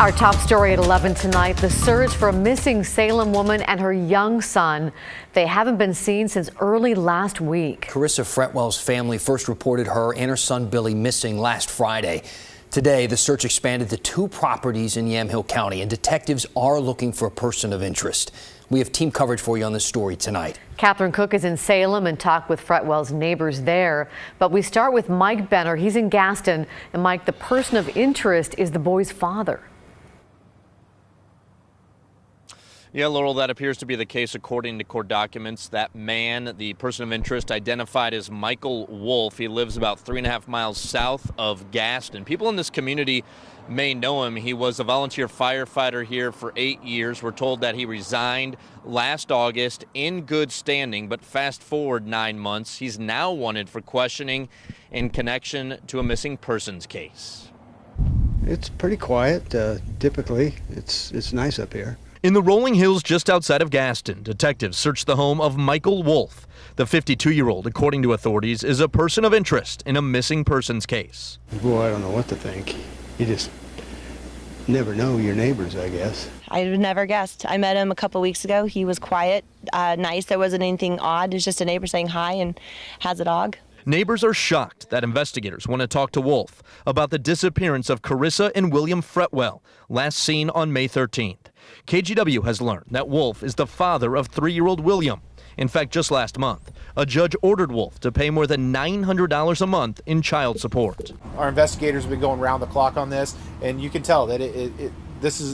Our top story at 11 tonight, the search for a missing Salem woman and her young son. They haven't been seen since early last week. Carissa Fretwell's family first reported her and her son Billy missing last Friday. Today, the search expanded to 2 properties in Yamhill County, and detectives are looking for a person of interest. We have team coverage for you on this story tonight. Catherine Cook is in Salem and talked with Fretwell's neighbors there. But we start with Mike Benner. He's in Gaston. And Mike, the person of interest is the boy's father. Yeah, Laurel, that appears to be the case according to court documents. That man, the person of interest, identified as Michael Wolf. He lives about 3.5 miles south of Gaston. People in this community may know him. He was a volunteer firefighter here for 8 years. We're told that he resigned last August in good standing, but fast forward 9 months. He's now wanted for questioning in connection to a missing persons case. It's pretty quiet. Typically, it's nice up here. In the rolling hills just outside of Gaston, detectives searched the home of Michael Wolf. The 52-year-old, according to authorities, is a person of interest in a missing persons case. Boy, I don't know what to think. You just never know your neighbors, I guess. I would never guessed. I met him a couple weeks ago. He was quiet, nice. There wasn't anything odd. It was just a neighbor saying hi and has a dog. Neighbors are shocked that investigators want to talk to Wolf about the disappearance of Carissa and William Fretwell, last seen on May 13th. KGW has learned that Wolf is the father of 3-year-old William. In fact, just last month, a judge ordered Wolf to pay more than $900 a month in child support. Our investigators have been going round the clock on this, and you can tell that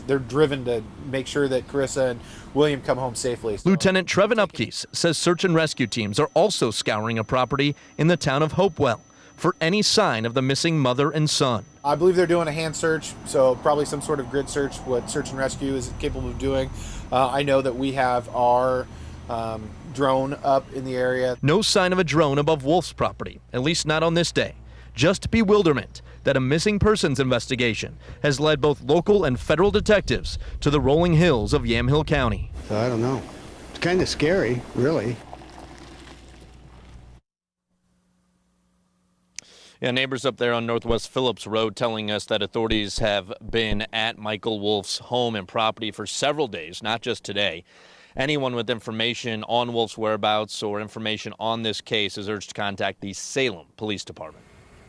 they're driven to make sure that Carissa and William come home safely. Lieutenant Trevin Upkees says search and rescue teams are also scouring a property in the town of Hopewell for any sign of the missing mother and son. I believe they're doing a hand search, so probably some sort of grid search, what search and rescue is capable of doing. I know that we have our drone up in the area. No sign of a drone above Wolf's property, at least not on this day. Just bewilderment that a missing persons investigation has led both local and federal detectives to the rolling hills of Yamhill County. So I don't know. It's kind of scary, really. Yeah, neighbors up there on Northwest Phillips Road telling us that authorities have been at Michael Wolf's home and property for several days, not just today. Anyone with information on Wolf's whereabouts or information on this case is urged to contact the Salem Police Department.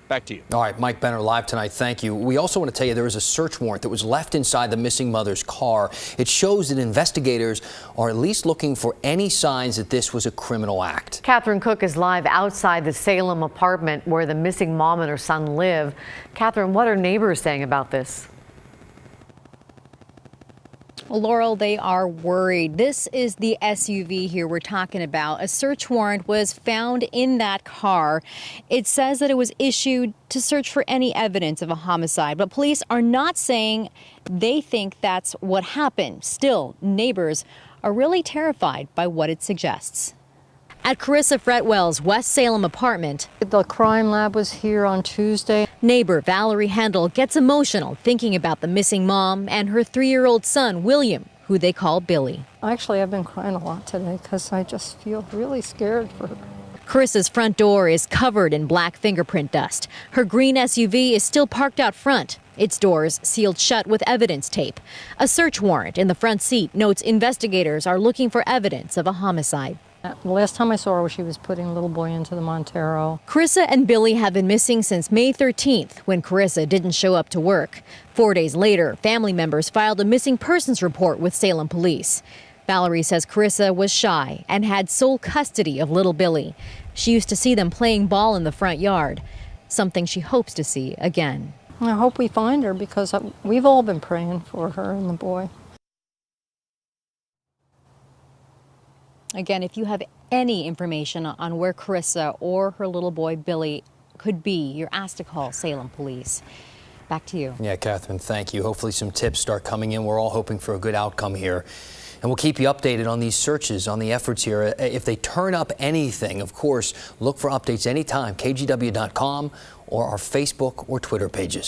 Back to you. All right, Mike Benner live tonight. Thank you. We also want to tell you there is a search warrant that was left inside the missing mother's car. It shows that investigators are at least looking for any signs that this was a criminal act. Catherine Cook is live outside the Salem apartment where the missing mom and her son live. Catherine, what are neighbors saying about this? Well, Laurel, they are worried. This is the SUV here we're talking about. A search warrant was found in that car. It says that it was issued to search for any evidence of a homicide, but police are not saying they think that's what happened. Still, neighbors are really terrified by what it suggests. At Carissa Fretwell's West Salem apartment, the crime lab was here on Tuesday. Neighbor Valerie Handel gets emotional thinking about the missing mom and her 3-year-old son, William, who they call Billy. Actually, I've been crying a lot today because I just feel really scared for her. Carissa's front door is covered in black fingerprint dust. Her green SUV is still parked out front, its doors sealed shut with evidence tape. A search warrant in the front seat notes investigators are looking for evidence of a homicide. The last time I saw her, she was putting a little boy into the Montero. Carissa and Billy have been missing since May 13th, when Carissa didn't show up to work. 4 days later, family members filed a missing persons report with Salem police. Valerie says Carissa was shy and had sole custody of little Billy. She used to see them playing ball in the front yard, something she hopes to see again. I hope we find her because we've all been praying for her and the boy. Again, if you have any information on where Carissa or her little boy Billy could be, you're asked to call Salem Police. Back to you. Yeah, Catherine, thank you. Hopefully some tips start coming in. We're all hoping for a good outcome here. And we'll keep you updated on these searches, on the efforts here. If they turn up anything, of course, look for updates anytime, kgw.com or our Facebook or Twitter pages.